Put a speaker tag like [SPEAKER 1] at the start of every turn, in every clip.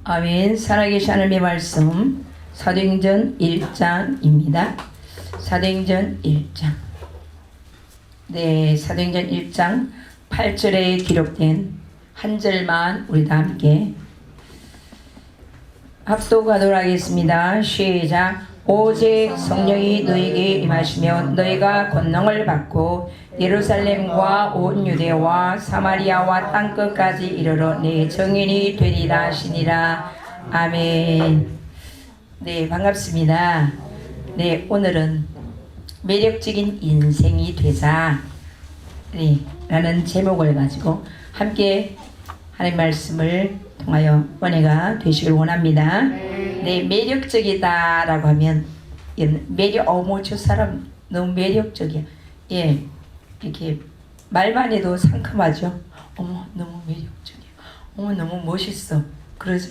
[SPEAKER 1] 아멘. 살아계신 하나님의 말씀 사도행전 1장입니다. 사도행전 1장. 네, 사도행전 1장 8절에 기록된 한 절만 우리 다 함께 합독하도록 하겠습니다. 시작. 오직 성령이 너에게 임하시면 너희가 권능을 받고 예루살렘과 온 유대와 사마리아와 땅끝까지 이르러 내 증인이 되리라 하시니라. 아멘. 네, 반갑습니다. 네, 오늘은 매력적인 인생이 되자 라는 제목을 가지고 함께 하나님 말씀을 통하여 은혜가 되시길 원합니다. 네, 매력적이다 라고 하면 매력, 저 사람 너무 매력적이야. 예, 이렇게 말만 해도 상큼하죠. 어머, 너무 매력적이야. 어머, 너무 멋있어. 그러죠.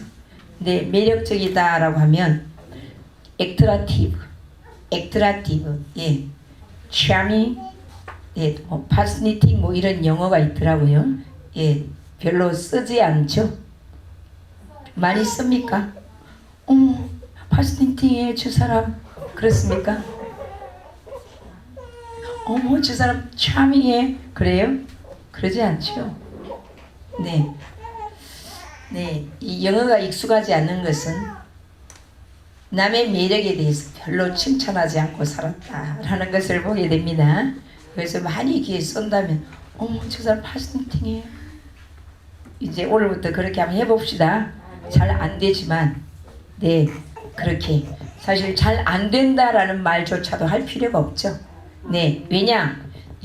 [SPEAKER 1] 네, 매력적이다 라고 하면 액트라티브, 예, charming, 예, fascinating 뭐 이런 영어가 있더라고요. 예, 별로 쓰지 않죠. 많이 씁니까? 어머, fascinating해 저 사람. 그렇습니까? 어머, 저 사람 charming해. 그래요? 그러지 않죠. 네, 네, 이 영어가 익숙하지 않는 것은 남의 매력에 대해서 별로 칭찬하지 않고 살았다라는 것을 보게 됩니다. 그래서 많이 귀에 쏜다면 어머, 저 사람 fascinating해. 이제 오늘부터 그렇게 한번 해봅시다. 잘 안 되지만 네, 그렇게 사실 잘 안 된다라는 말조차도 할 필요가 없죠. 네, 왜냐?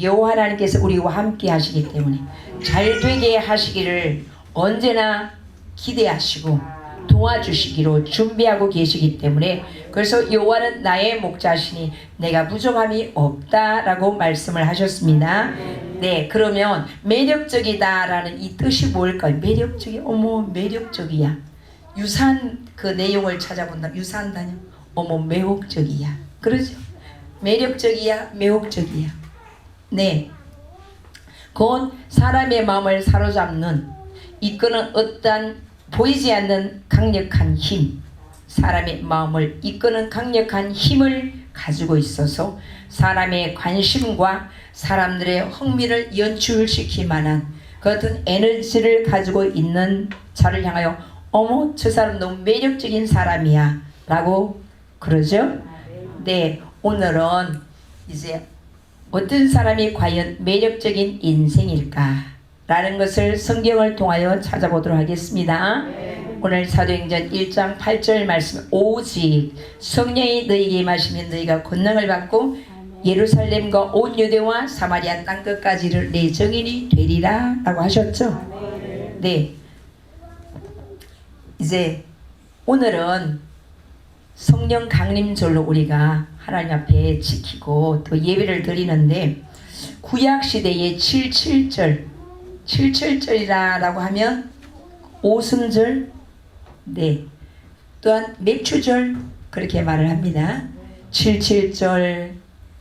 [SPEAKER 1] 여호와 하나님께서 우리와 함께 하시기 때문에 잘 되게 하시기를 언제나 기대하시고 도와주시기로 준비하고 계시기 때문에, 그래서 여호와는 나의 목자시니 내가 부족함이 없다라고 말씀을 하셨습니다. 네, 그러면 매력적이다라는 이 뜻이 뭘까요? 매력적이, 어머, 매력적이야. 유사한 그 내용을 찾아본다. 유사한 단어, 어머, 매혹적이야. 그러죠? 매력적이야, 매혹적이야. 네, 곧 사람의 마음을 사로잡는, 이끄는 어떠한 보이지 않는 강력한 힘, 사람의 마음을 이끄는 강력한 힘을 가지고 있어서 사람의 관심과 사람들의 흥미를 연출시킬 만한 그 어떤 에너지를 가지고 있는 자를 향하여 어머, 저 사람 너무 매력적인 사람이야 라고 그러죠. 네, 오늘은 이제 어떤 사람이 과연 매력적인 인생일까 라는 것을 성경을 통하여 찾아보도록 하겠습니다. 오늘 사도행전 1장 8절 말씀, 오직 성령이 너희에게 임하시면 너희가 권능을 받고 예루살렘과 온 유대와 사마리아 땅끝까지를 내 증인이 되리라 라고 하셨죠. 네, 이제 오늘은 성령 강림절로 우리가 하나님 앞에 지키고 또 예배를 드리는데, 구약시대의 77절이라고 하면 오순절, 네, 또한 맥추절 그렇게 말을 합니다. 77절,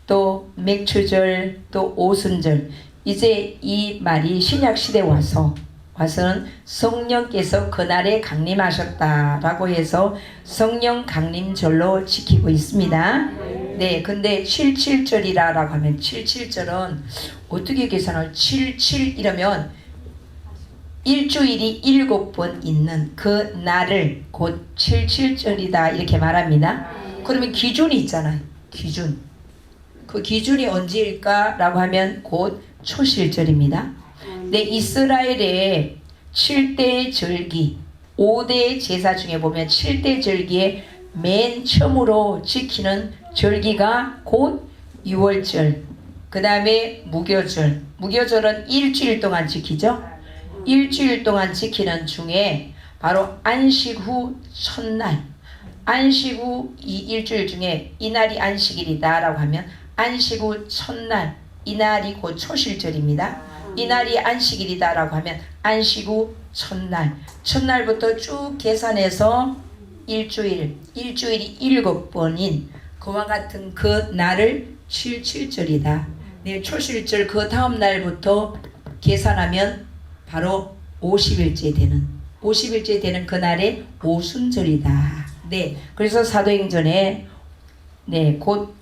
[SPEAKER 1] 또 맥추절, 또 오순절. 이제 이 말이 신약시대에 와서는 성령께서 그날에 강림하셨다라고 해서 성령 강림절로 지키고 있습니다. 네, 근데 77절이라고 하면 77절은 어떻게 계산할? 77 이러면 일주일이 7번 있는 그 날을 곧 77절이다 이렇게 말합니다. 그러면 기준이 있잖아요. 기준. 그 기준이 언제일까? 라고 하면 곧 초실절입니다. 네, 이스라엘의 7대 절기, 5대 제사 중에 보면 7대 절기에 맨 처음으로 지키는 절기가 곧 6월절, 그 다음에 무교절. 무교절은 일주일 동안 지키죠. 일주일 동안 지키는 중에 바로 안식 후 첫날, 안식 후 이 일주일 중에 이날이 안식일이다 라고 하면 안식 후 첫날, 이날이 곧 초실절입니다. 이날이 안식일이다 라고 하면 안식 후 첫날부터 쭉 계산해서 일주일이 7번인 그와 같은 그 날을 77절이다. 네, 초실절 그 다음 날부터 계산하면 바로 50일째 되는 50일째 되는 그날에 오순절이다. 네, 그래서 사도행전에 네, 곧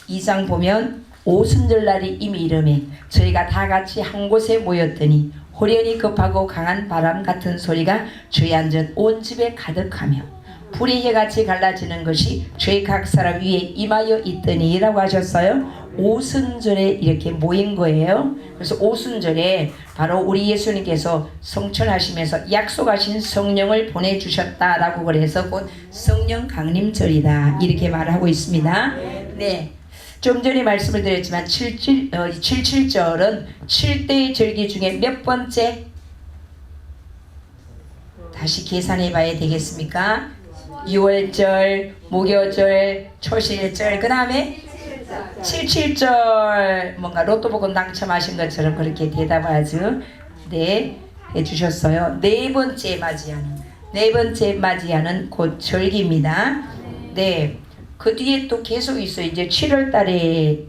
[SPEAKER 1] 2장 보면 오순절 날이 이미 이르매 저희가 다 같이 한 곳에 모였더니 호련히 급하고 강한 바람 같은 소리가 주의 앉은 온 집에 가득하며 불이 해같이 갈라지는 것이 저희 각 사람 위에 임하여 있더니 라고 하셨어요. 오순절에 이렇게 모인 거예요. 그래서 오순절에 바로 우리 예수님께서 성천하시면서 약속하신 성령을 보내주셨다라고 그래서 곧 성령 강림절이다 이렇게 말하고 있습니다. 네, 좀 전에 말씀을 드렸지만 77절은 7대의 절기 중에 몇 번째? 다시 계산해 봐야 되겠습니까? 6월절, 무교절, 초실절, 그 다음에 77절. 뭔가 로또 복권 당첨하신 것처럼 그렇게 대답하죠. 네, 해주셨어요. 네 번째 맞이하는 곧 절기입니다. 네, 그 뒤에 또 계속 있어요. 이제 7월 달에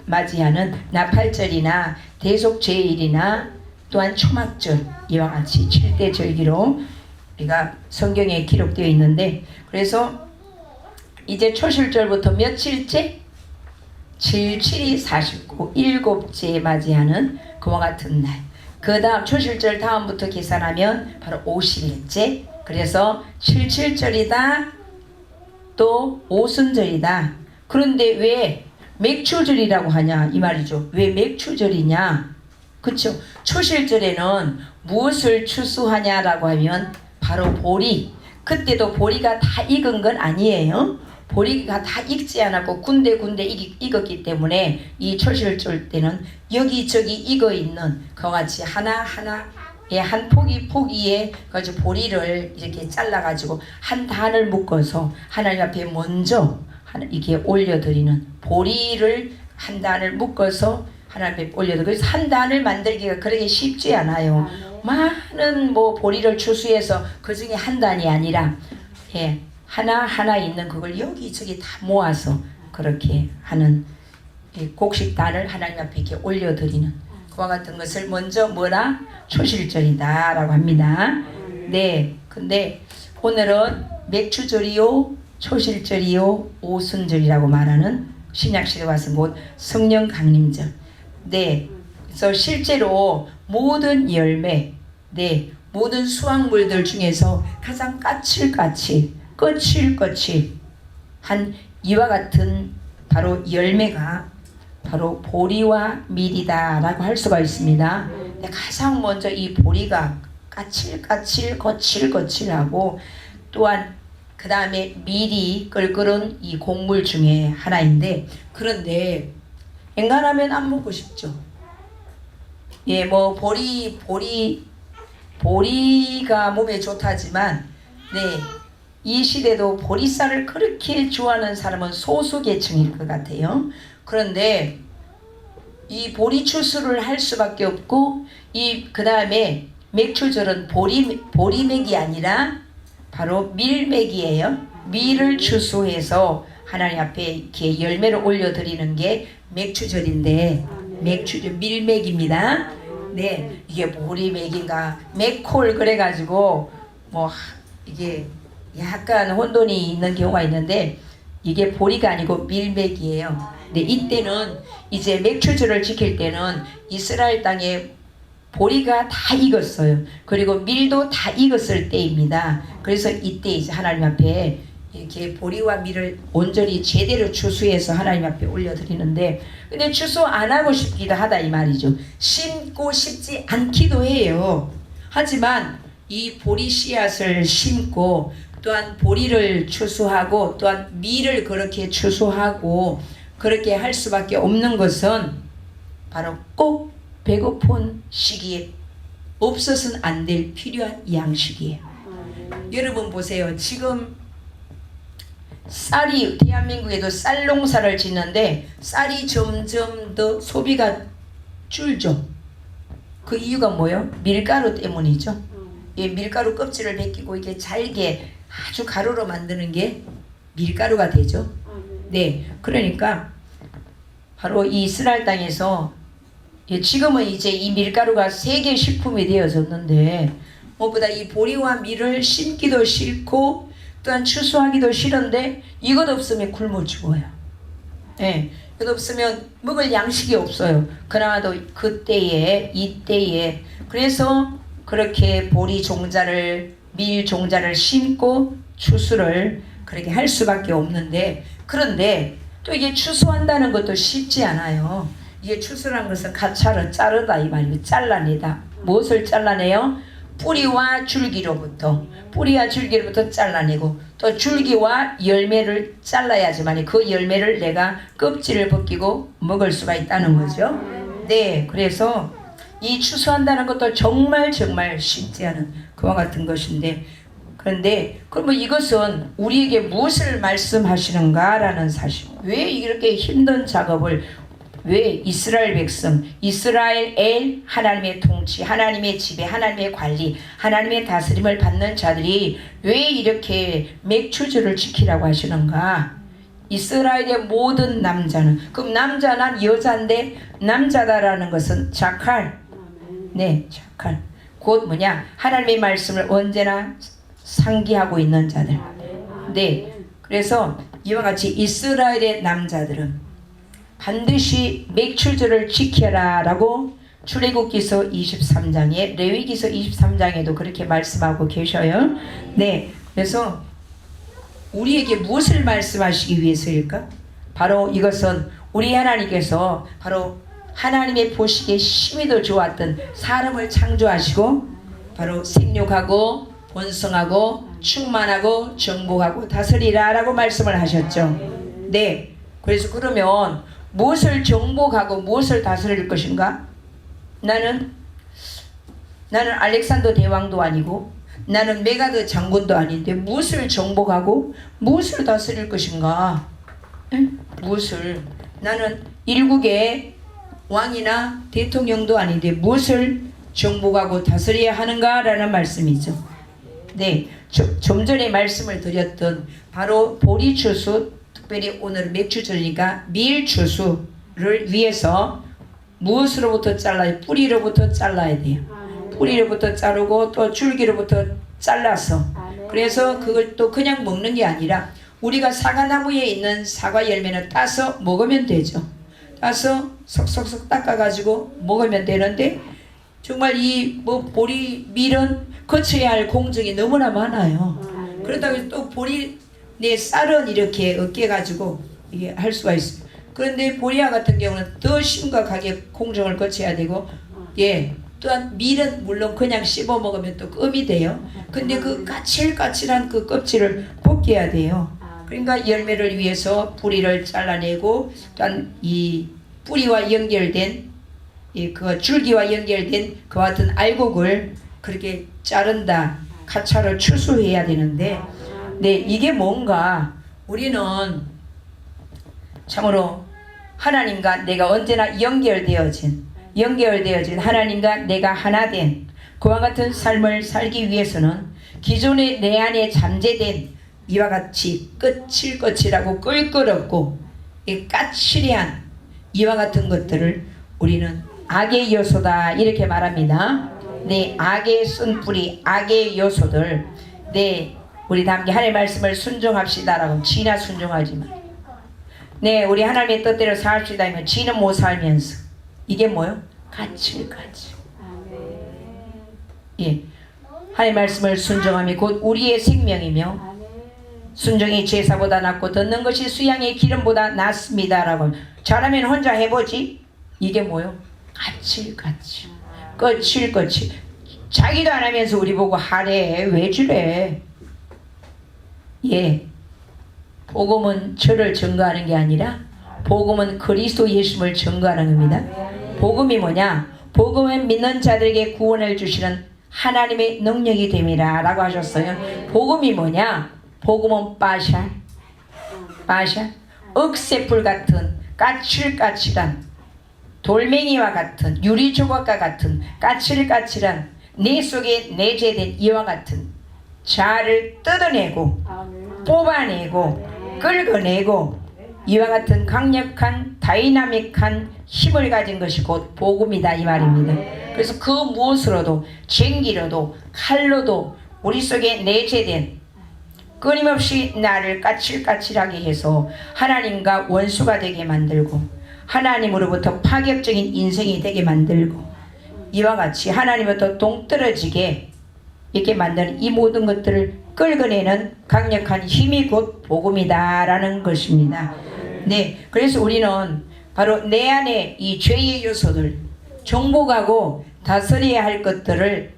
[SPEAKER 1] 맞이하는 나팔절이나 대속제일이나 또한 초막절, 이와 같이 7대 절기로 우리가 성경에 기록되어 있는데, 그래서 이제 초실절부터 며칠째? 7, 7이 49, 일곱째 맞이하는 그와 같은 날. 그 다음 초실절 다음부터 계산하면 바로 50일째. 그래서 77절이다. 또 오순절이다. 그런데 왜 맥추절이라고 하냐 이 말이죠. 왜 맥추절이냐? 그쵸? 초실절에는 무엇을 추수하냐라고 하면 바로 보리. 그때도 보리가 다 익은 건 아니에요. 보리가 다 익지 않았고 군데군데 익었기 때문에 이 초실절 때는 여기저기 익어있는 그와 같이 하나하나의 한 포기에 가지고 보리를 이렇게 잘라가지고 한 단을 묶어서 하나님 앞에 먼저 이렇게 올려드리는, 보리를 한 단을 묶어서 하나님 앞에 올려드리고, 그래서 한 단을 만들기가 그렇게 쉽지 않아요. 많은 보리를 추수해서 그 중에 한 단이 아니라 하나하나 있는 그걸 여기저기 다 모아서 그렇게 하는 곡식단을 하나님 앞에 이렇게 올려드리는 그와 같은 것을 먼저 뭐라? 초실절이다 라고 합니다. 네, 근데 오늘은 맥추절이요, 초실절이요, 오순절이라고 말하는 신약시대 와서 곧 성령 강림절. 네, 그래서 실제로 모든 열매, 네, 모든 수확물들 중에서 가장 까칠까칠 거칠거칠한 이와 같은 바로 열매가 바로 보리와 밀이다 라고 할 수가 있습니다. 가장 먼저 이 보리가 까칠까칠 거칠거칠하고, 또한 그 다음에 밀이 끓끓은 이 곡물 중에 하나인데, 그런데 엔간하면 안 먹고 싶죠. 예, 보리가 몸에 좋다지만, 네, 이 시대도 보리쌀을 그렇게 좋아하는 사람은 소수계층일 것 같아요. 그런데 이 보리 추수를 할 수밖에 없고, 그 다음에 맥추절은 보리맥이 아니라 바로 밀맥이에요. 밀을 추수해서 하나님 앞에 이렇게 열매를 올려드리는 게 맥추절인데, 맥추절 밀맥입니다. 네, 이게 보리맥인가 맥콜 그래가지고 이게 약간 혼돈이 있는 경우가 있는데, 이게 보리가 아니고 밀맥이에요. 근데 이때는 이제 맥추절을 지킬 때는 이스라엘 땅에 보리가 다 익었어요. 그리고 밀도 다 익었을 때입니다. 그래서 이때 이제 하나님 앞에 이렇게 보리와 밀을 온전히 제대로 추수해서 하나님 앞에 올려드리는데, 근데 추수 안 하고 싶기도 하다 이 말이죠. 심고 싶지 않기도 해요. 하지만 이 보리 씨앗을 심고, 또한 보리를 추수하고, 또한 밀을 그렇게 추수하고 그렇게 할 수밖에 없는 것은 바로 꼭 배고픈 시기에 없어서는 안 될 필요한 양식이에요. 여러분 보세요. 지금 쌀이, 대한민국에도 쌀 농사를 짓는데 쌀이 점점 더 소비가 줄죠. 그 이유가 뭐예요? 밀가루 때문이죠. 이 밀가루 껍질을 벗기고 이게 잘게 아주 가루로 만드는 게 밀가루가 되죠. 네, 그러니까 바로 이 이스라엘 땅에서 지금은 이제 이 밀가루가 세계 식품이 되어졌는데, 무엇보다 이 보리와 밀을 심기도 싫고 또한 추수하기도 싫은데 이것 없으면 굶어 죽어요. 예, 이것 없으면 먹을 양식이 없어요. 그나마도 그때에 이때에 그래서 그렇게 보리 종자를 밀 종자를 심고 추수를 그렇게 할 수밖에 없는데 그런데 또 이게 추수한다는 것도 쉽지 않아요. 이게 추수라는 것은 가차를 자르다 이 말이에요. 잘라내다. 무엇을 잘라내요? 뿌리와 줄기로부터 잘라내고 또 줄기와 열매를 잘라야지만 그 열매를 내가 껍질을 벗기고 먹을 수가 있다는 거죠. 네, 그래서 이 추수한다는 것도 정말 쉽지 않은 그와 같은 것인데 그런데 그러면 이것은 우리에게 무엇을 말씀하시는가라는 사실 왜 이렇게 힘든 작업을 왜 이스라엘 백성, 이스라엘 하나님의 통치, 하나님의 지배, 하나님의 관리, 하나님의 다스림을 받는 자들이 왜 이렇게 맥추주를 지키라고 하시는가? 이스라엘의 모든 남자는 그럼 남자는 여자인데 남자다라는 것은 자칼, 네, 자칼. 곧 뭐냐? 하나님의 말씀을 언제나 상기하고 있는 자들. 네, 그래서 이와 같이 이스라엘의 남자들은 반드시 맥추주를 지켜라 라고 출애굽기서 23장에 레위기서 23장에도 그렇게 말씀하고 계셔요. 네, 그래서 우리에게 무엇을 말씀하시기 위해서일까? 바로 이것은 우리 하나님께서 바로 하나님의 보시기에 심히 더 좋았던 사람을 창조하시고 바로 생육하고 번성하고 충만하고 정복하고 다스리라 라고 말씀을 하셨죠. 네, 그래서 그러면 무엇을 정복하고 무엇을 다스릴 것인가? 나는 알렉산더 대왕도 아니고 나는 메가드 장군도 아닌데 무엇을 정복하고 무엇을 다스릴 것인가? 응? 무엇을? 나는 일국의 왕이나 대통령도 아닌데 무엇을 정복하고 다스려야 하는가라는 말씀이죠. 네, 좀 전에 말씀을 드렸던 바로 보리추수, 특별히 오늘 맥추절이니까 밀추수를 위해서 무엇으로부터 잘라야? 뿌리로부터 잘라야 돼요. 뿌리로부터 자르고 또 줄기로부터 잘라서 그래서 그걸 또 그냥 먹는 게 아니라 우리가 사과나무에 있는 사과 열매는 따서 먹으면 되죠. 따서 석석석 닦아가지고 먹으면 되는데 정말 이 보리 밀은 거쳐야 할 공정이 너무나 많아요. 그렇다고 또 보리 내 쌀은 이렇게 으깨가지고 이게 할 수가 있어요. 그런데 보리와 같은 경우는 더 심각하게 공정을 거쳐야 되고, 예, 또한 밀은 물론 그냥 씹어 먹으면 또 껌이 돼요. 근데 그 까칠까칠한 그 껍질을 벗겨야 돼요. 그러니까 열매를 위해서 뿌리를 잘라내고, 또한 이 뿌리와 연결된 그 줄기와 연결된 그와 같은 알곡을 그렇게 자른다, 가차를 추수해야 되는데, 네, 이게 뭔가 우리는 참으로 하나님과 내가 언제나 연결되어진 하나님과 내가 하나 된 그와 같은 삶을 살기 위해서는 기존에 내 안에 잠재된 이와 같이 거칠거칠하고 껄끄럽고 까칠한 이와 같은 것들을 우리는 악의 요소다 이렇게 말합니다. 네, 악의 쓴뿌리, 악의 요소들. 네, 우리 다 함께 하나님의 말씀을 순종합시다라고. 지나 순종하지만, 네, 우리 하나님의 뜻대로 살합시다 하면 지는 못 살면서 이게 뭐요? 까칠까칠. 예, 하나님의 말씀을 순종함이 곧 우리의 생명이며 순종이 제사보다 낫고 듣는 것이 수양의 기름보다 낫습니다라고. 잘하면 혼자 해보지. 이게 뭐요? 까칠까칠, 거칠거칠. 자기도 안 하면서 우리 보고 하래. 왜 저래? 예, 복음은 저를 증거하는 게 아니라 복음은 그리스도 예수님을 증거하는 겁니다. 복음이 뭐냐? 복음은 믿는 자들에게 구원을 주시는 하나님의 능력이 됨이라 라고 하셨어요. 복음이 뭐냐? 복음은 빠샤, 억새풀 같은 까칠까칠한 돌멩이와 같은 유리조각과 같은 까칠까칠한 내 속에 내재된 이와 같은 자아를 뜯어내고 뽑아내고 긁어내고 이와 같은 강력한 다이나믹한 힘을 가진 것이 곧 복음이다 이 말입니다. 그래서 그 무엇으로도 쟁기로도 칼로도 우리 속에 내재된 끊임없이 나를 까칠까칠하게 해서 하나님과 원수가 되게 만들고 하나님으로부터 파격적인 인생이 되게 만들고 이와 같이 하나님으로부터 동떨어지게 이렇게 만드는 이 모든 것들을 끌어내는 강력한 힘이 곧 복음이다 라는 것입니다. 네, 그래서 우리는 바로 내 안에 이 죄의 요소들 정복하고 다스려야 할 것들을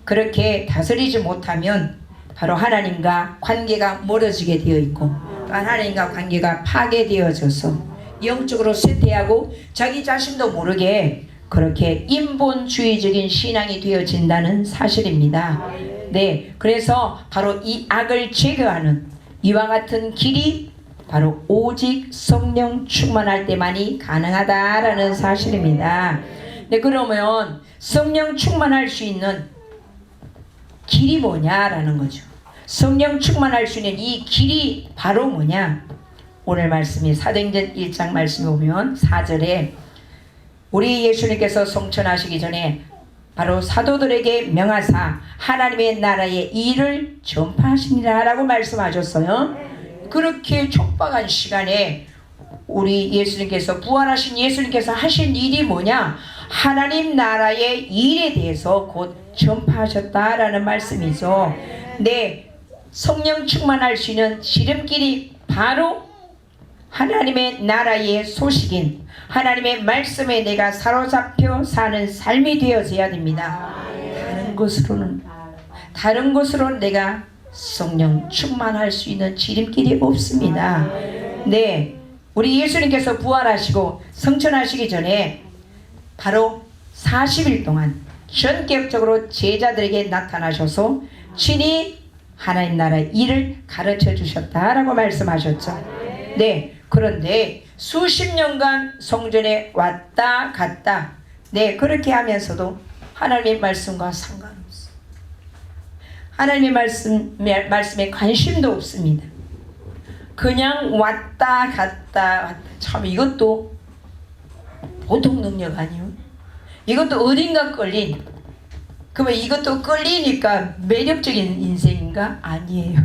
[SPEAKER 1] 그렇게 다스리지 못하면 바로 하나님과 관계가 멀어지게 되어 있고 하나님과 관계가 파괴되어져서 영적으로 쇠퇴하고 자기 자신도 모르게 그렇게 인본주의적인 신앙이 되어진다는 사실입니다. 네, 그래서 바로 이 악을 제거하는 이와 같은 길이 바로 오직 성령 충만할 때만이 가능하다라는 사실입니다. 네, 그러면 성령 충만할 수 있는 길이 뭐냐라는 거죠. 성령 충만할 수 있는 이 길이 바로 뭐냐? 오늘 말씀이 사도행전 1장 말씀에 보면 4절에 우리 예수님께서 성천하시기 전에 바로 사도들에게 명하사 하나님의 나라의 일을 전파하시니라 라고 말씀하셨어요. 그렇게 촉박한 시간에 우리 예수님께서 부활하신 예수님께서 하신 일이 뭐냐? 하나님 나라의 일에 대해서 곧 전파하셨다라는 말씀이죠. 네, 성령 충만할 수 있는 지름길이 바로 하나님의 나라의 소식인 하나님의 말씀에 내가 사로잡혀 사는 삶이 되어져야 됩니다. 다른 것으로는 내가 성령 충만할 수 있는 지름길이 없습니다. 네, 우리 예수님께서 부활하시고 성천하시기 전에 바로 40일 동안 전격적으로 제자들에게 나타나셔서 친히 하나님 나라의 일을 가르쳐 주셨다라고 말씀하셨죠. 네, 그런데 수십 년간 성전에 왔다 갔다 네, 그렇게 하면서도 하나님의 말씀과 상관없어요. 하나님의 말씀에 관심도 없습니다. 그냥 왔다 갔다. 참 이것도 보통 능력 아니에요. 이것도 어딘가 끌린. 그러면 이것도 끌리니까 매력적인 인생인가? 아니에요.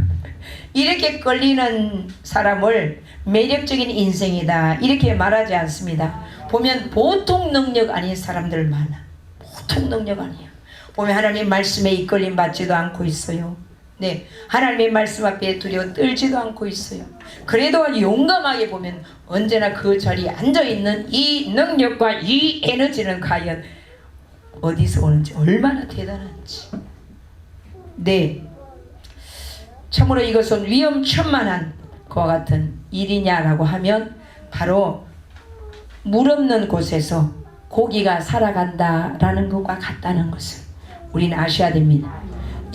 [SPEAKER 1] 이렇게 끌리는 사람을 매력적인 인생이다 이렇게 말하지 않습니다. 보면 보통 능력 아닌 사람들 많아. 보통 능력 아니야. 보면 하나님의 말씀에 이끌림 받지도 않고 있어요. 네, 하나님의 말씀 앞에 두려워 떨지도 않고 있어요. 그래도 용감하게 보면 언제나 그 자리에 앉아있는 이 능력과 이 에너지는 과연 어디서 오는지 얼마나 대단한지. 네, 참으로 이것은 위험천만한 그와 같은 일이냐라고 하면 바로 물 없는 곳에서 고기가 살아간다라는 것과 같다는 것을 우리는 아셔야 됩니다.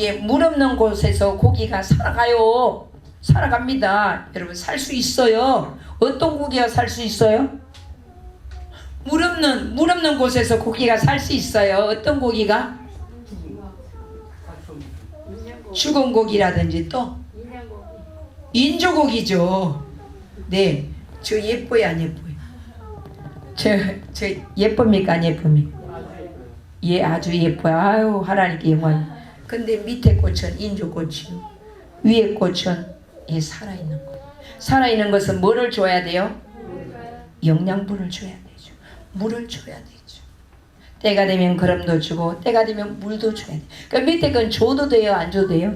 [SPEAKER 1] 예, 물 없는 곳에서 고기가 살아가요. 살아갑니다. 여러분 살 수 있어요. 어떤 고기가 살 수 있어요? 물 없는 곳에서 고기가 살 수 있어요. 어떤 고기가? 죽은 고기라든지 또 인조고기죠. 네, 저 예뻐요 안 예뻐요? 저 예쁩니까 안 예쁩니까? 예, 아주 예뻐요. 아유, 하나님께 영광. 근데 밑에 꽃은 인조꽃이요, 위에 꽃은 예, 살아있는 것. 살아있는 것은 뭐를 줘야 돼요? 영양분을 줘야 되죠. 물을 줘야 되죠. 때가 되면 거름도 주고 때가 되면 물도 줘야 돼요. 그러니까 밑에 건 줘도 돼요 안 줘도 돼요?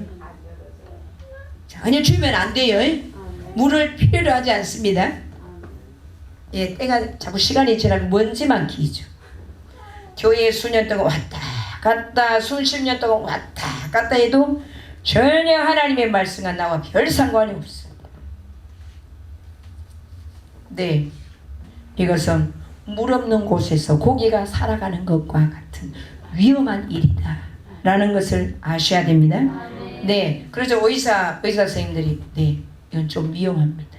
[SPEAKER 1] 전혀 주면 안 돼요. 물을 필요로 하지 않습니다. 예, 때가 자꾸 시간이 지나면 먼지만 기죠. 교회에 수년 동안 왔다 갔다 수십 년 동안 왔다 갔다 해도 전혀 하나님의 말씀과 나와 별 상관이 없어요. 네, 이것은 물 없는 곳에서 고기가 살아가는 것과 같은 위험한 일이다 라는 것을 아셔야 됩니다. 네, 그래서 의사 선생님들이 네, 이건 좀 위험합니다.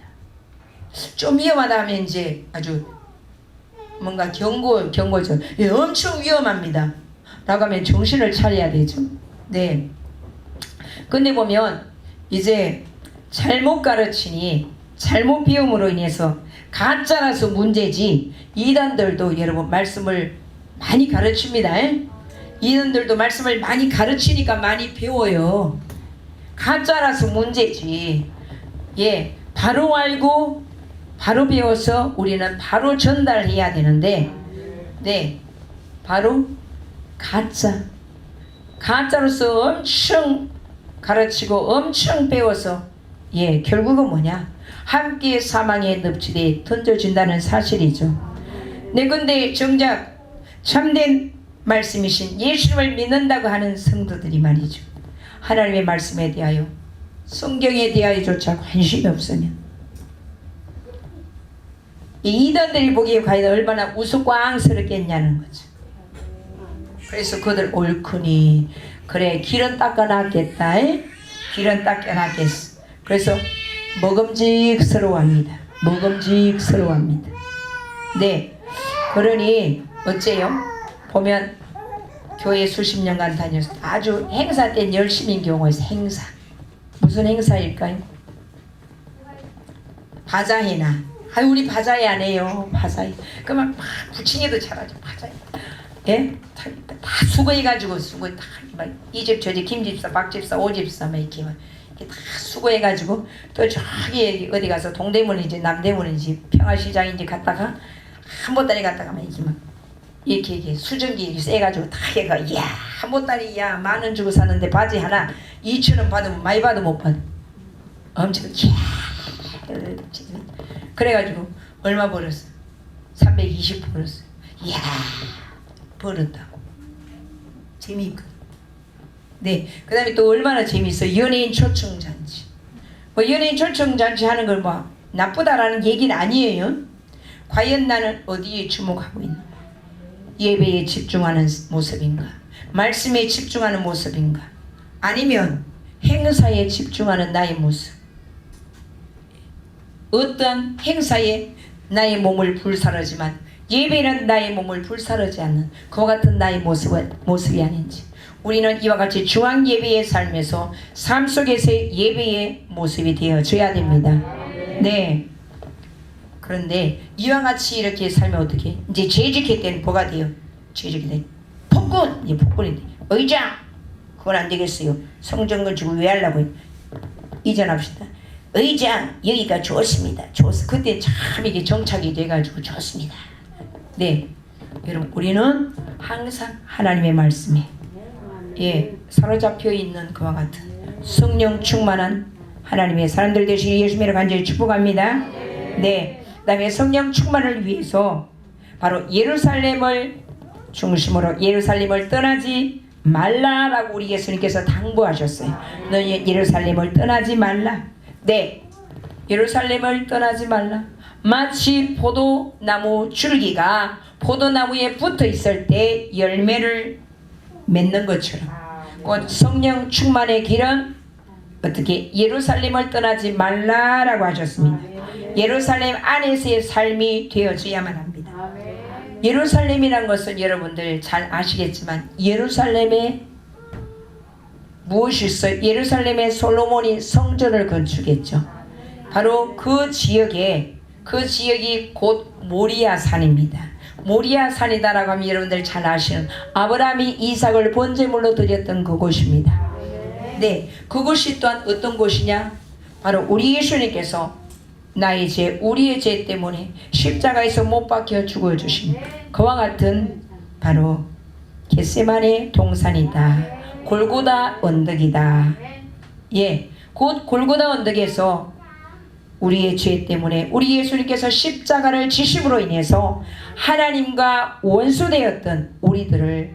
[SPEAKER 1] 좀 위험하다 하면 이제 아주 뭔가 경고죠. 예, 엄청 위험합니다 라고 하면 정신을 차려야 되죠. 네. 근데 보면 이제 잘못 가르치니 잘못 배움으로 인해서 가짜라서 문제지, 이단들도 여러분 말씀을 많이 가르칩니다. 이놈들도 말씀을 많이 가르치니까 많이 배워요. 가짜라서 문제지. 예, 바로 알고 바로 배워서 우리는 바로 전달해야 되는데, 네, 바로 가짜로서 엄청 가르치고 엄청 배워서, 예, 결국은 뭐냐? 함께 사망의 늪지대에 던져진다는 사실이죠. 네, 근데 정작 참된 말씀이신 예수님을 믿는다고 하는 성도들이 말이죠, 하나님의 말씀에 대하여, 성경에 대하여조차 관심이 없으면 이 이단들이 보기에 과연 얼마나 우스꽝스럽겠냐는 거죠. 그래서 그들 옳거니 그래 길은 닦아놨겠다. 길은 닦아놨겠어. 그래서 먹음직스러워합니다. 먹음직스러워합니다. 네, 그러니 어째요? 보면 교회 수십 년간 다녀서 아주 행사 때 열심히 경우에서 행사, 무슨 행사일까요? 바자회나, 우리 바자회 안 해요. 바자회 그러면 막 부칭해도 잘하죠. 바자회, 예? 다 수고해가지고 이 집 저 집 김집사 박집사 오집사 막 이렇게 다 수고해가지고 또 저기 어디 가서 동대문인지 남대문인지 평화시장인지 갔다가 한 보따리 갔다가 막 이렇게 수증기 이렇게 세가지고 다 해가, 이야 한 보따리, 야 10,000원 주고 샀는데 바지 하나 2,000원 받으면 많이 받아 못 받아. 엄청 그래가지고 얼마 벌었어? 320 벌었어. 이야 벌었다고. 재미있거든. 네, 그 다음에 또 얼마나 재미있어. 연예인 초청잔치. 뭐 연예인 초청잔치 하는 걸 뭐 나쁘다라는 얘기는 아니에요. 과연 나는 어디에 주목하고 있는가? 예배에 집중하는 모습인가? 말씀에 집중하는 모습인가? 아니면 행사에 집중하는 나의 모습? 어떤 행사에 나의 몸을 불사르지만 예배는 나의 몸을 불사르지 않는 그와 같은 나의 모습이 아닌지, 우리는 이와 같이 중앙 예배의 삶에서 삶 속에서의 예배의 모습이 되어져야 됩니다. 네. 그런데 이와 같이 이렇게 살면 어떻게? 이제 죄짓게 때는 뭐가 돼요? 죄짓게 돼. 폭군! 이제 폭군이 돼. 의장! 그건 안 되겠어요. 성전을 주고 왜 하려고? 이전합시다. 의장, 여기가 좋습니다. 그때 참 이게 정착이 돼가지고 좋습니다. 네, 여러분, 우리는 항상 하나님의 말씀에, 예, 사로잡혀 있는 그와 같은 성령 충만한 하나님의 사람들 되시기 예수님으로 간절히 축복합니다. 네. 그 다음에 성령 충만을 위해서 바로 예루살렘을 중심으로 예루살렘을 떠나지 말라라고 우리 예수님께서 당부하셨어요. 너희 예루살렘을 떠나지 말라. 네, 예루살렘을 떠나지 말라. 마치 포도나무 줄기가 포도나무에 붙어 있을 때 열매를 맺는 것처럼, 곧 성령 충만의 길은 어떻게? 예루살렘을 떠나지 말라라고 하셨습니다. 예루살렘 안에서의 삶이 되어져야만 합니다. 예루살렘이란 것은 여러분들 잘 아시겠지만 예루살렘에 무엇이 있어요? 예루살렘에 솔로몬이 성전을 건축했죠. 바로 그 지역이 곧 모리아 산입니다. 모리아 산이다라고 하면 여러분들 잘 아시는 아브라함이 이삭을 번제물로 드렸던 그곳입니다. 네, 그곳이 또한 어떤 곳이냐? 바로 우리 예수님께서 나의 죄, 우리의 죄 때문에 십자가에서 못 박혀 죽어주신 그와 같은 바로 겟세마네 동산이다. 골고다 언덕이다. 예, 곧 골고다 언덕에서 우리의 죄 때문에 우리 예수님께서 십자가를 지심으로 인해서 하나님과 원수되었던 우리들을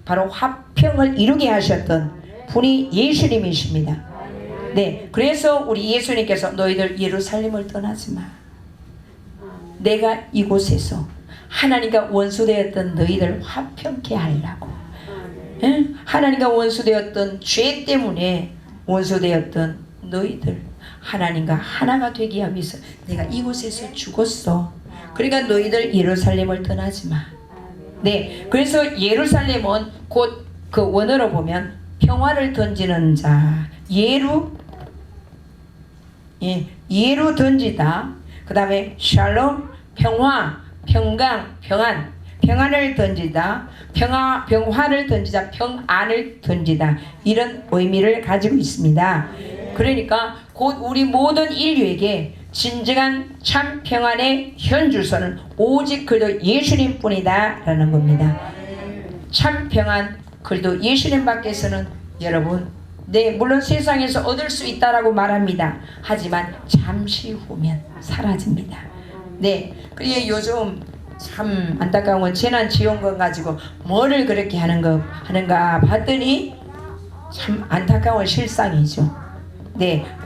[SPEAKER 1] 바로 화평을 이루게 하셨던 분이 예수님이십니다. 네, 그래서 우리 예수님께서 너희들 예루살렘을 떠나지 마. 내가 이곳에서 하나님과 원수되었던 너희들 화평케 하려고. 응? 하나님과 원수되었던 죄 때문에 원수되었던 너희들 하나님과 하나가 되게 하기 위해서 내가 이곳에서 죽었어. 그러니까 너희들 예루살렘을 떠나지 마. 네, 그래서 예루살렘은 곧 그 원어로 보면 평화를 던지는 자, 예루 던지다. 그 다음에 샬롬, 평화, 평강, 평안. 평안을 던지다, 병화를 던지다, 평안을 던지다, 이런 의미를 가지고 있습니다. 그러니까 곧 우리 모든 인류에게 진정한 참 평안의 현주소는 오직 그도 예수님 뿐이다 라는 겁니다. 참 평안 그도 예수님 밖에서는 여러분, 물론 세상에서 얻을 수 있다라고 말합니다. 하지만 잠시 후면 사라집니다. 그게 요즘 참 안타까운 건 재난지원금 가지고 뭐를 그렇게 하는가 봤더니 참 안타까운 실상이죠.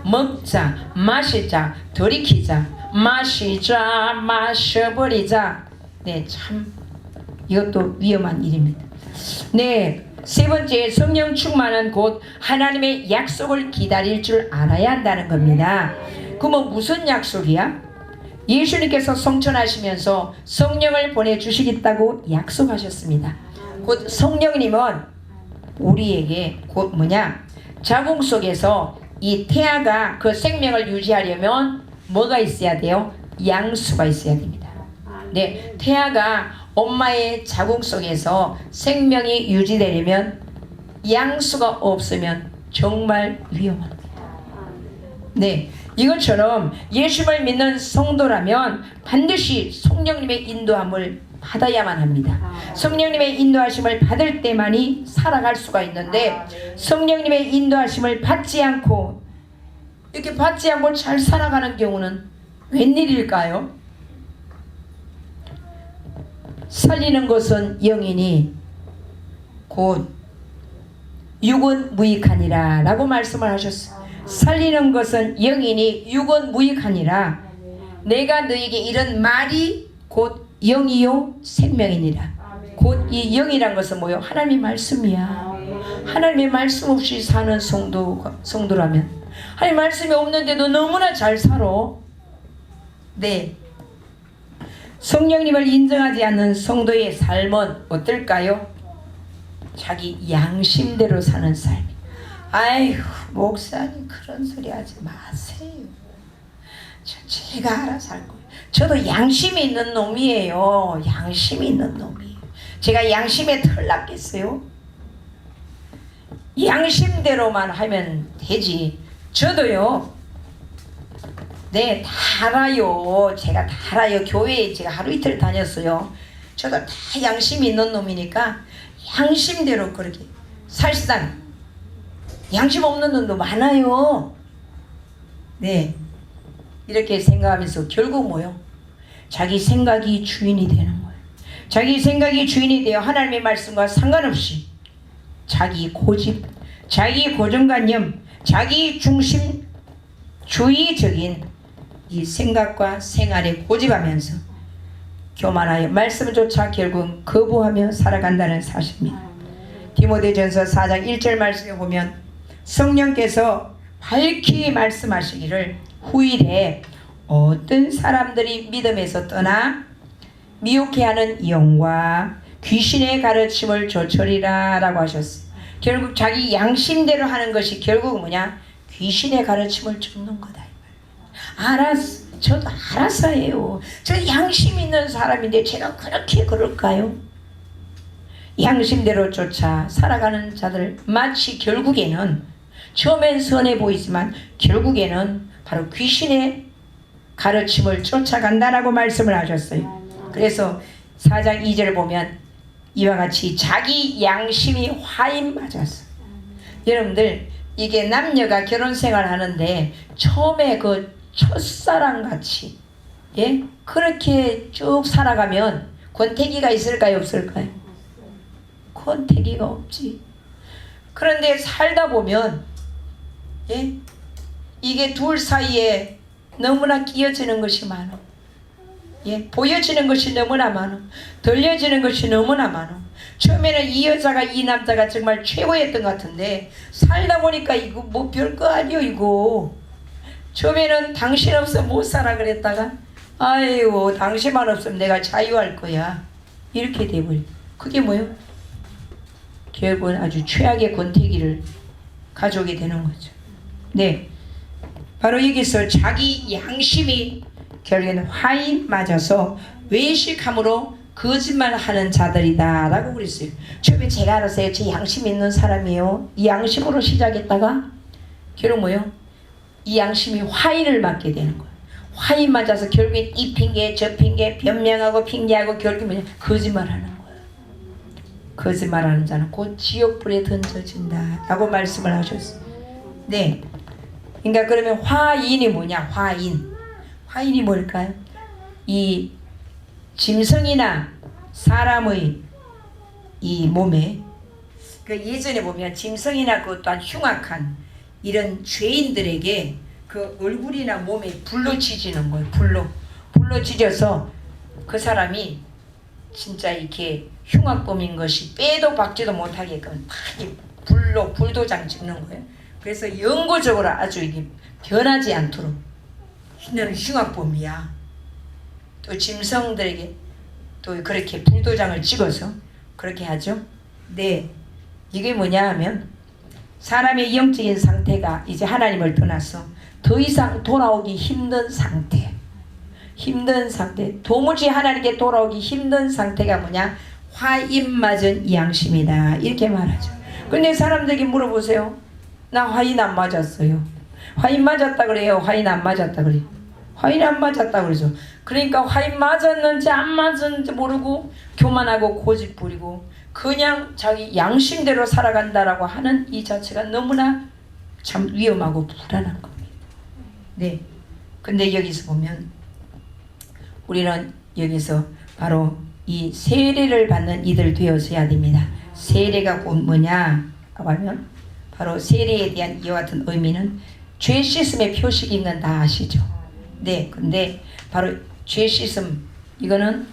[SPEAKER 1] 먹자, 마시자, 돌이키자, 마시자, 마셔버리자. 참 이것도 위험한 일입니다. 세 번째, 성령 충만은 곧 하나님의 약속을 기다릴 줄 알아야 한다는 겁니다. 그러면 무슨 약속이야? 예수님께서 성천하시면서 성령을 보내주시겠다고 약속하셨습니다. 곧 성령님은 우리에게 곧 자궁 속에서 이 태아가 그 생명을 유지하려면 뭐가 있어야 돼요? 양수가 있어야 됩니다. 태아가 엄마의 자궁 속에서 생명이 유지되려면 양수가 없으면 정말 위험합니다. 이것처럼 예수를 믿는 성도라면 반드시 성령님의 인도함을 받아야만 합니다. 성령님의 인도하심을 받을 때만이 살아갈 수가 있는데, 성령님의 인도하심을 받지 않고 이렇게 받지 않고 잘 살아가는 경우는 웬일일까요? 살리는 것은 영이니 곧 육은 무익하니라 라고 말씀을 하셨어요. 살리는 것은 영이니 육은 무익하니라. 내가 너에게 이런 말이 곧 영이요 생명이니라. 곧 이 영이란 것은 뭐요? 하나님의 말씀이야. 하나님의 말씀 없이 사는 성도라면, 하나님의 말씀이 없는데도 너무나 잘 살아. 성령님을 인정하지 않는 성도의 삶은 어떨까요? 자기 양심대로 사는 삶. 아이고 목사님 그런 소리 하지 마세요. 제가 알아서 할 거예요. 저도 양심이 있는 놈이에요. 양심이 있는 놈이에요. 제가 양심에 털났겠어요? 양심대로만 하면 되지. 저도요. 다 알아요. 제가 다 알아요. 교회에 제가 하루 이틀 다녔어요. 저도 다 양심이 있는 놈이니까 양심대로 그렇게. 사실상 양심 없는 놈도 많아요. 이렇게 생각하면서 결국 뭐요? 자기 생각이 주인이 되는 거예요. 자기 생각이 주인이 되어 하나님의 말씀과 상관없이 자기 고집, 자기 고정관념, 자기 중심주의적인 이 생각과 생활에 고집하면서 교만하여 말씀조차 결국은 거부하며 살아간다는 사실입니다. 디모데전서 4장 1절 말씀에 보면 성령께서 밝히 말씀하시기를 후일에 어떤 사람들이 믿음에서 떠나 미혹해하는 영과 귀신의 가르침을 조철이라 라고 하셨어요. 결국 자기 양심대로 하는 것이 결국 뭐냐? 귀신의 가르침을 쫓는 거다. 알았어. 저도 알아서 해요. 저 양심 있는 사람인데 제가 그렇게 그럴까요? 양심대로 쫓아 살아가는 자들, 마치 결국에는 처음엔 선해 보이지만 결국에는 바로 귀신의 가르침을 쫓아간다라고 말씀을 하셨어요. 그래서 4장 2절을 보면 이와 같이 자기 양심이 화인 맞았어. 여러분들, 이게 남녀가 결혼생활 하는데 처음에 그 첫사랑 같이 그렇게 쭉 살아가면 권태기가 있을까요? 없을까요? 권태기가 없지. 그런데 살다 보면 이게 둘 사이에 너무나 끼어지는 것이 많아. 보여지는 것이 너무나 많아. 들려지는 것이 너무나 많아. 처음에는 이 여자가 이 남자가 정말 최고였던 것 같은데 살다 보니까 이거 뭐 별거 아니요 이거. 처음에는 당신 없으면 못 살아 그랬다가 아이고 당신만 없으면 내가 자유할 거야 이렇게 돼버려. 그게 뭐예요? 결국은 아주 최악의 권태기를 가져오게 되는 거죠. 바로 여기서 자기 양심이 결국에는 화인 맞아서 외식함으로 거짓말하는 자들이다라고 그랬어요. 처음에 제가 알았어요. 제 양심 있는 사람이에요. 이 양심으로 시작했다가 결국 뭐요? 이 양심이 화인을 맞게 되는 거예요. 화인 맞아서 결국엔 이 핑계 저 핑계 변명하고 핑계하고 결국 뭐냐? 거짓말하는 거예요. 거짓말하는 자는 곧 지옥불에 던져진다 라고 말씀을 하셨어요. 네. 그러니까 그러면 화인이 뭐냐? 화인이 뭘까요? 이 짐승이나 사람의 이 몸에 그 예전에 보면 짐승이나 그 또한 흉악한 이런 죄인들에게 그 얼굴이나 몸에 불로 지지는 거예요. 불로 지져서 그 사람이 진짜 이렇게 흉악범인 것이 빼도 박지도 못하게끔 불도장 찍는 거예요. 그래서 영구적으로 아주 이게 변하지 않도록 너는 흉악범이야. 또 짐승들에게 또 그렇게 불도장을 찍어서 그렇게 하죠. 네, 이게 뭐냐 하면 사람의 영적인 상태가 이제 하나님을 떠나서 더 이상 돌아오기 힘든 상태, 도무지 하나님께 돌아오기 힘든 상태가 뭐냐? 화인 맞은 양심이다 이렇게 말하죠. 근데 사람들에게 물어보세요. 나 화인 안 맞았어요. 화인 맞았다 그래요. 화인 안 맞았다 그래요. 화인 안 맞았다 그러죠. 그러니까 화인 맞았는지 안 맞았는지 모르고 교만하고 고집 부리고 그냥 자기 양심대로 살아간다라고 하는 이 자체가 너무나 참 위험하고 불안한 겁니다. 네. 근데 여기서 보면 우리는 여기서 바로 이 세례를 받는 이들 되어서야 됩니다. 세례가 곧 뭐냐 하면 바로 세례에 대한 이와 같은 의미는 죄 씻음의 표식인 건 다 아시죠? 네. 근데 바로 죄 씻음 이거는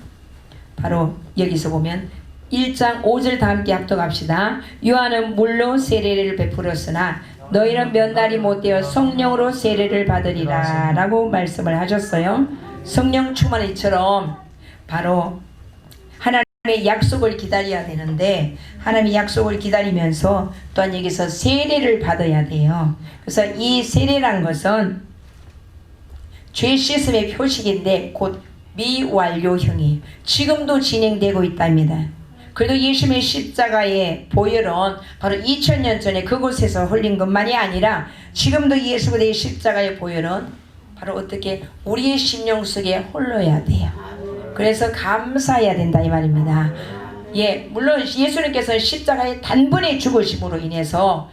[SPEAKER 1] 바로 여기서 보면 1장 5절 다 함께 합독합시다. 요한은 물로 세례를 베풀었으나 너희는 면달이 못되어 성령으로 세례를 받으리라 라고 말씀을 하셨어요. 성령 충만이처럼 바로 하나님의 약속을 기다려야 되는데 하나님의 약속을 기다리면서 또한 여기서 세례를 받아야 돼요. 그래서 이 세례란 것은 죄 씻음의 표식인데 곧 미완료형이에요. 지금도 진행되고 있답니다. 그래도 예수님의 십자가의 보혈은 바로 2000년 전에 그곳에서 흘린 것만이 아니라 지금도 예수 그리스도의 십자가의 보혈은 바로 어떻게 우리의 심령 속에 흘러야 돼요. 그래서 감사해야 된다 이 말입니다. 예, 물론 예수님께서 십자가의 단번에 죽으심으로 인해서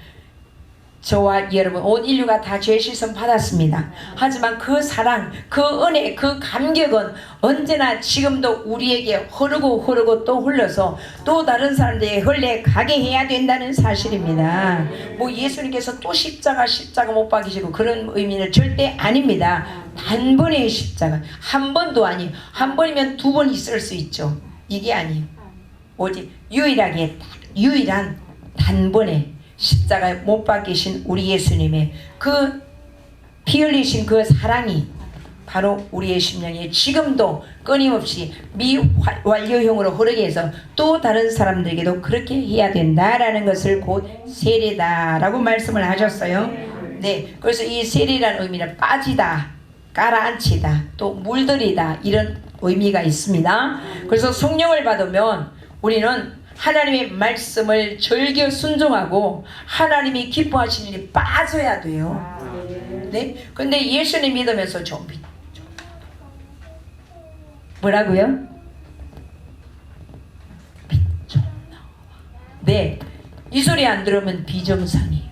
[SPEAKER 1] 저와 여러분 온 인류가 다 죄 씻음 받았습니다. 하지만 그 사랑, 그 은혜, 그 감격은 언제나 지금도 우리에게 흐르고 또 흘러서 또 다른 사람들에게 흘러가게 해야 된다는 사실입니다. 뭐 예수님께서 또 십자가 못 박이시고 그런 의미는 절대 아닙니다. 단번에 십자가, 한 번도 아니에요. 한 번이면 두 번 있을 수 있죠. 이게 아니에요. 오직 유일한 단번에 십자가에 못 박히신 우리 예수님의 그 피 흘리신 그 사랑이 바로 우리의 심령에 지금도 끊임없이 미완료형으로 흐르게 해서 또 다른 사람들에게도 그렇게 해야 된다라는 것을 곧 세례다라고 말씀을 하셨어요. 네, 그래서 이 세례라는 의미는 빠지다, 깔아앉히다, 또 물들이다 이런 의미가 있습니다. 그래서 성령을 받으면 우리는 하나님의 말씀을 절겨 순종하고 하나님이 기뻐하시는 일이 빠져야 돼요. 네? 근데 예수님 믿으면서 좀 뭐라고요? 네, 이 소리 안 들으면 비정상이에요.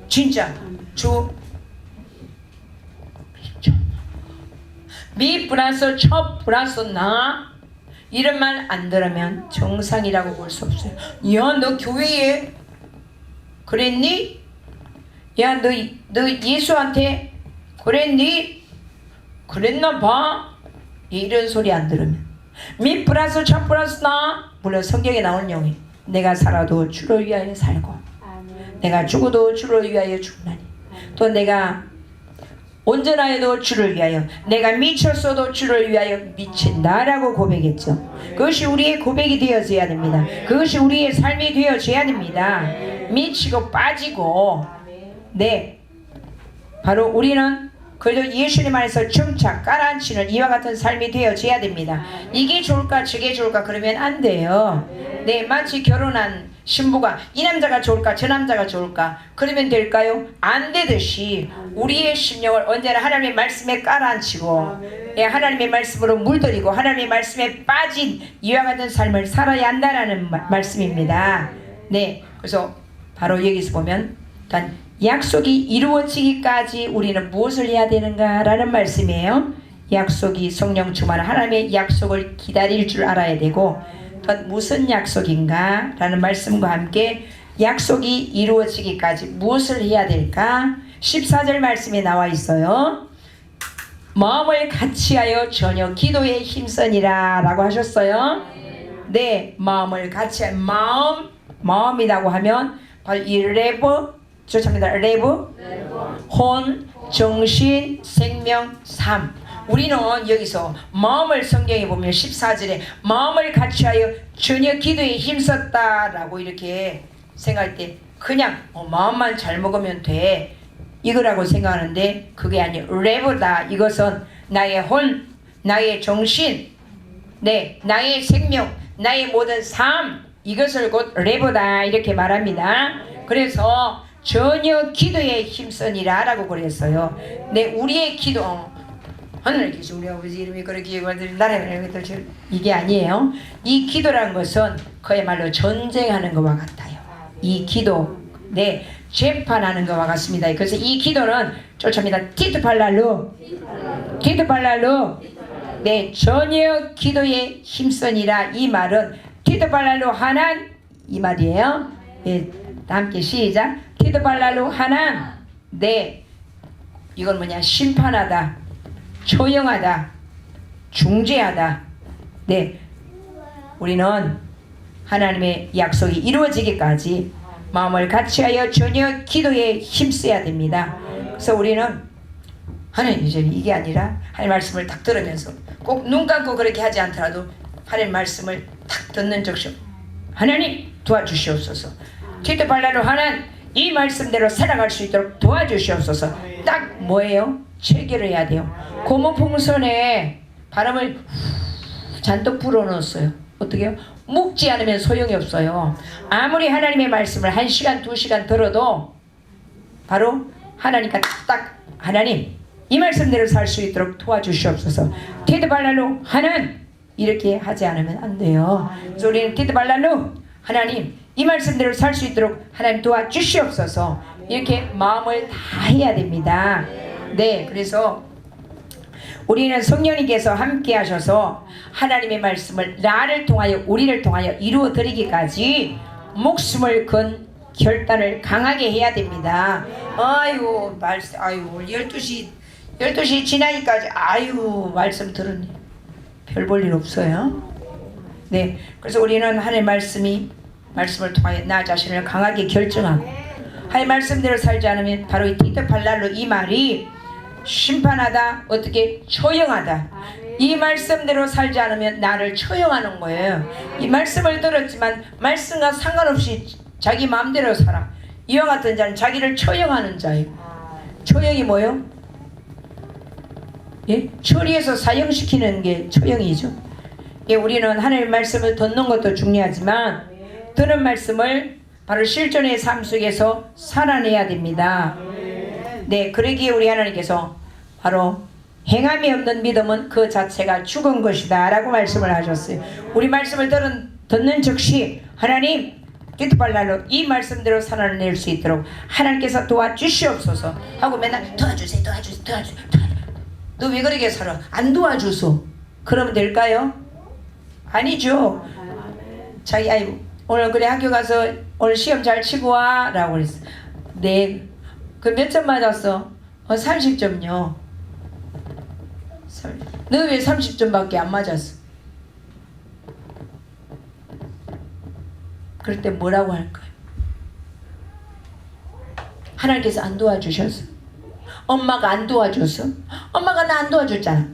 [SPEAKER 1] 진짜 미 플러스 첫 플러스 나 이런 말 안 들으면 정상이라고 볼 수 없어요. 야, 너 교회에 그랬니? 야, 너 예수한테 그랬니? 그랬나 봐. 이런 소리 안 들으면 미 플러스 첫 플러스 나 물론 성경에 나오는 용이 내가 살아도 주를 위하여 살고 내가 죽어도 주를 위하여 죽나니 또 내가 온전하여도 주를 위하여 내가 미쳤어도 주를 위하여 미친다라고 고백했죠. 그것이 우리의 고백이 되어져야 됩니다. 그것이 우리의 삶이 되어져야 됩니다. 미치고 빠지고 네, 바로 우리는 그래도 예수님 안에서 정착 깔아앉히는 이와 같은 삶이 되어져야 됩니다. 이게 좋을까 저게 좋을까 그러면 안 돼요. 네, 마치 결혼한 신부가 이 남자가 좋을까 저 남자가 좋을까 그러면 될까요? 안 되듯이 우리의 심령을 언제나 하나님의 말씀에 깔아앉히고 하나님의 말씀으로 물들이고 하나님의 말씀에 빠진 이와 같은 삶을 살아야 한다는 말씀입니다. 네, 그래서 바로 여기서 보면 약속이 이루어지기까지 우리는 무엇을 해야 되는가라는 말씀이에요. 약속이 성령 충만한 하나님의 약속을 기다릴 줄 알아야 되고 무슨 약속인가 라는 말씀과 함께 약속이 이루어지기까지 무엇을 해야 될까? 14절 말씀에 나와 있어요. 마음을 같이하여 전혀 기도에 힘쓰니라 라고 하셨어요. 네, 마음을 같이하여 마음이라고 하면 바로 이 레브 좋습니다. 레브 혼, 정신, 생명, 삶. 우리는 여기서 마음을 성경에 보면 14절에 마음을 같이하여 전혀 기도에 힘썼다라고 이렇게 생각할 때 그냥 마음만 잘 먹으면 돼 이거라고 생각하는데 그게 아니에요. 레브다. 이것은 나의 혼, 나의 정신, 네, 나의 생명, 나의 모든 삶 이것을 곧 레브다 이렇게 말합니다. 그래서 전혀 기도에 힘쓰니라 라고 그랬어요. 네, 우리의 기도 하늘에 계신 우리 아버지 이름이 그렇게 나라의 이게 아니에요. 이 기도라는 것은 그야말로 전쟁하는 것과 같아요. 이 기도, 네, 재판하는 것과 같습니다. 그래서 이 기도는 쫓아옵니다. 티트팔랄루, 네, 전혀 기도에 힘쓰니라 이 말은 티트팔랄루 하난 이 말이에요. 네, 함께 시작. 티트팔랄루 하난, 네, 이건 뭐냐? 심판하다. 처형하다, 중재하다. 네, 우리는 하나님의 약속이 이루어지기까지 마음을 같이하여 전혀 기도에 힘써야 됩니다. 그래서 우리는 하나님 이게 아니라 하나님 말씀을 딱 들으면서 꼭 눈 감고 그렇게 하지 않더라도 하나님 말씀을 딱 듣는 적시 하나님 도와주시옵소서. 티트발라로 하는 이 말씀대로 살아갈 수 있도록 도와주시옵소서. 딱 뭐예요? 체결해야 돼요. 고무풍선에 바람을 잔뜩 불어넣었어요. 어떻게요? 묶지 않으면 소용이 없어요. 아무리 하나님의 말씀을 1시간 2시간 들어도 바로 하나님과 딱 하나님 이 말씀대로 살 수 있도록 도와주시옵소서. 티드발랄로 하는 이렇게 하지 않으면 안 돼요. 그래서 우리는 티드발랄로 하나님 이 말씀대로 살 수 있도록 하나님 도와주시옵소서. 이렇게 마음을 다 해야 됩니다. 네, 그래서 우리는 성령님께서 함께 하셔서 하나님의 말씀을 나를 통하여 우리를 통하여 이루어 드리기까지 목숨을 건 결단을 강하게 해야 됩니다. 아유 말씀 12시 지나기까지 말씀 들으니 별 볼 일 없어요. 네, 그래서 우리는 하나님의 말씀을 통하여 나 자신을 강하게 결정하고 하나님의 말씀대로 살지 않으면 바로 이 티트팔랄로 이 말이 심판하다, 어떻게 처형하다. 이 말씀대로 살지 않으면 나를 처형하는 거예요. 이 말씀을 들었지만 말씀과 상관없이 자기 마음대로 살아. 이와 같은 자는 자기를 처형하는 자예요. 처형이 뭐예요? 예? 처리해서 사형시키는 게 처형이죠. 예, 우리는 하나님의 말씀을 듣는 것도 중요하지만 들은 말씀을 바로 실존의 삶 속에서 살아내야 됩니다. 네, 그러기에 우리 하나님께서 바로 행함이 없는 믿음은 그 자체가 죽은 것이다 라고 말씀을 하셨어요. 우리 말씀을 듣는 즉시 하나님 티트발랄로 이 말씀대로 살아낼 수 있도록 하나님께서 도와주시옵소서 하고 맨날 도와주세요. 너 왜 그렇게 살아? 안 도와주소. 그러면 될까요? 아니죠. 자기 오늘 그래 학교 가서 오늘 시험 잘 치고 와 라고 그랬어. 네. 그 몇 점 맞았어? 30점요. 너 왜 30점밖에 안 맞았어? 그럴 때 뭐라고 할까요? 하나님께서 안 도와주셨어. 엄마가 안 도와줬어. 엄마가 나 안 도와줬잖아.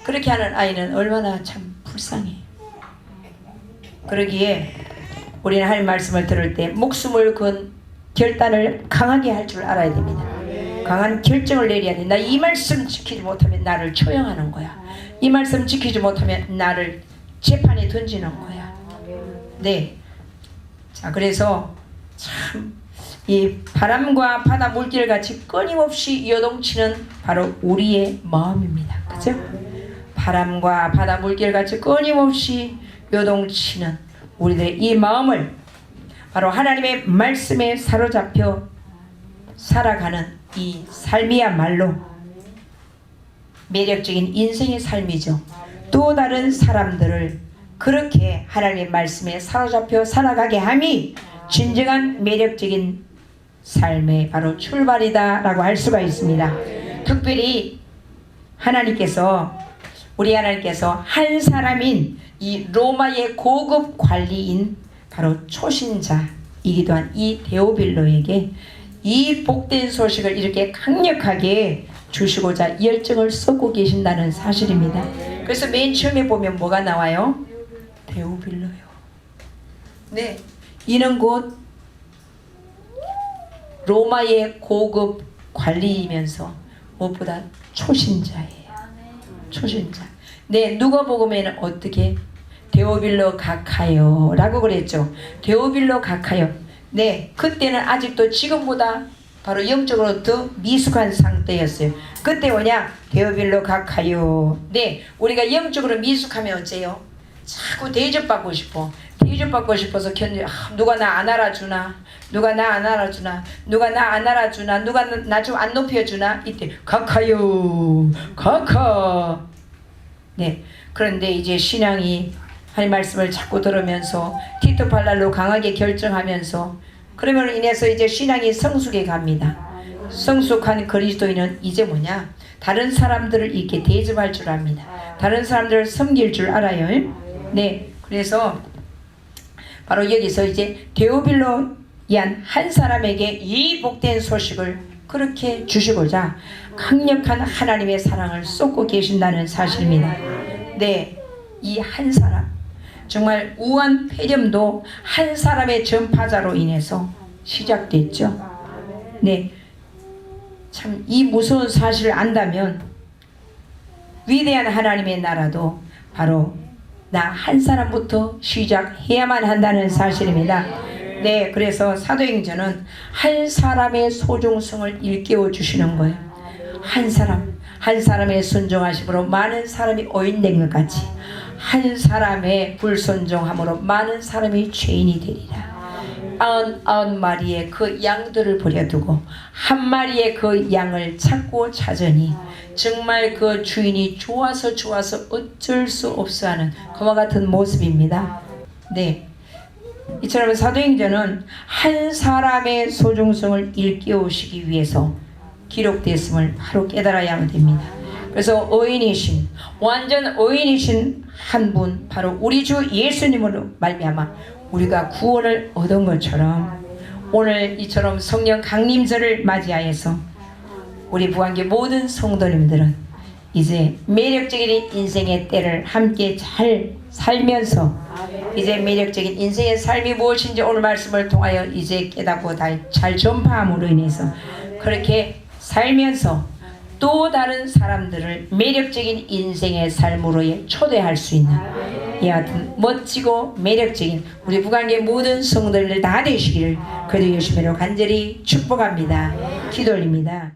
[SPEAKER 1] 그렇게 하는 아이는 얼마나 참 불쌍해. 그러기에 우리는 하나님 말씀을 들을 때 목숨을 건 결단을 강하게 할 줄 알아야 됩니다. 강한 결정을 내려야 돼. 나 이 말씀 지키지 못하면 나를 처형하는 거야. 이 말씀 지키지 못하면 나를 재판에 던지는 거야. 네. 자, 그래서 참 이 바람과 바다 물결 같이 끊임없이 요동치는 바로 우리의 마음입니다. 그죠? 바람과 바다 물결 같이 끊임없이 요동치는 우리들의 이 마음을 바로 하나님의 말씀에 사로잡혀 살아가는 이 삶이야말로 매력적인 인생의 삶이죠. 또 다른 사람들을 그렇게 하나님의 말씀에 사로잡혀 살아가게 함이 진정한 매력적인 삶의 바로 출발이다 라고 할 수가 있습니다. 특별히 우리 하나님께서 한 사람인 이 로마의 고급 관리인 바로 초신자이기도 한 이 데오빌로에게 이 복된 소식을 이렇게 강력하게 주시고자 열정을 쏟고 계신다는 사실입니다. 그래서 맨 처음에 보면 뭐가 나와요? 데오빌로요. 네, 이는 곧 로마의 고급 관리이면서 무엇보다 초신자예요. 초신자. 네, 누가복음에는 어떻게 데오빌로 각하여 라고 그랬죠. 데오빌로 각하여. 네, 그때는 아직도 지금보다 바로 영적으로 더 미숙한 상태였어요. 그때 뭐냐? 데오빌로 각하여. 네, 우리가 영적으로 미숙하면 어째요? 자꾸 대접받고 싶어. 대접받고 싶어서 누가 나 안 알아주나? 누가 나 안 알아주나? 누가 나 안 알아주나? 누가 나 좀 안 높여주나? 이때 각하여 각하. 네, 그런데 이제 신앙이 하나님 말씀을 자꾸 들으면서 티토 발랄로 강하게 결정하면서 그러면 인해서 이제 신앙이 성숙해 갑니다. 성숙한 그리스도인은 이제 뭐냐? 다른 사람들을 이렇게 대접할 줄 압니다. 다른 사람들을 섬길 줄 알아요. 네, 그래서 바로 여기서 이제 데오빌로이한 한 사람에게 이 복된 소식을 그렇게 주시고자 강력한 하나님의 사랑을 쏟고 계신다는 사실입니다. 네, 이 한 사람 정말 우한 폐렴도 한 사람의 전파자로 인해서 시작됐죠. 네, 참 이 무서운 사실을 안다면 위대한 하나님의 나라도 바로 나 한 사람부터 시작해야만 한다는 사실입니다. 네, 그래서 사도행전은 한 사람의 소중성을 일깨워 주시는 거예요. 한 사람의 순종하심으로 많은 사람이 오인된 것 같이 한 사람의 불순종함으로 많은 사람이 죄인이 되리라. 99마리의 그 양들을 버려두고 한 마리의 그 양을 찾고 찾으니 정말 그 주인이 좋아서 어쩔 수 없어 하는 그와 같은 모습입니다. 네, 이처럼 사도행전은 한 사람의 소중성을 일깨우시기 위해서 기록됐음을 바로 깨달아야 됩니다. 그래서 완전 의인이신 한 분, 바로 우리 주 예수님으로 말미암아 우리가 구원을 얻은 것처럼 오늘 이처럼 성령 강림절을 맞이하여서 우리 부안교 모든 성도님들은 이제 매력적인 인생의 때를 함께 잘 살면서 이제 매력적인 인생의 삶이 무엇인지 오늘 말씀을 통하여 이제 깨닫고 잘 전파함으로 인해서 그렇게 살면서 또 다른 사람들을 매력적인 인생의 삶으로 초대할 수 있는 이 같은 멋지고 매력적인 우리 부관계 모든 성도들 다 되시기를 그리스도 예수님으로 간절히 축복합니다. 기도 올립니다.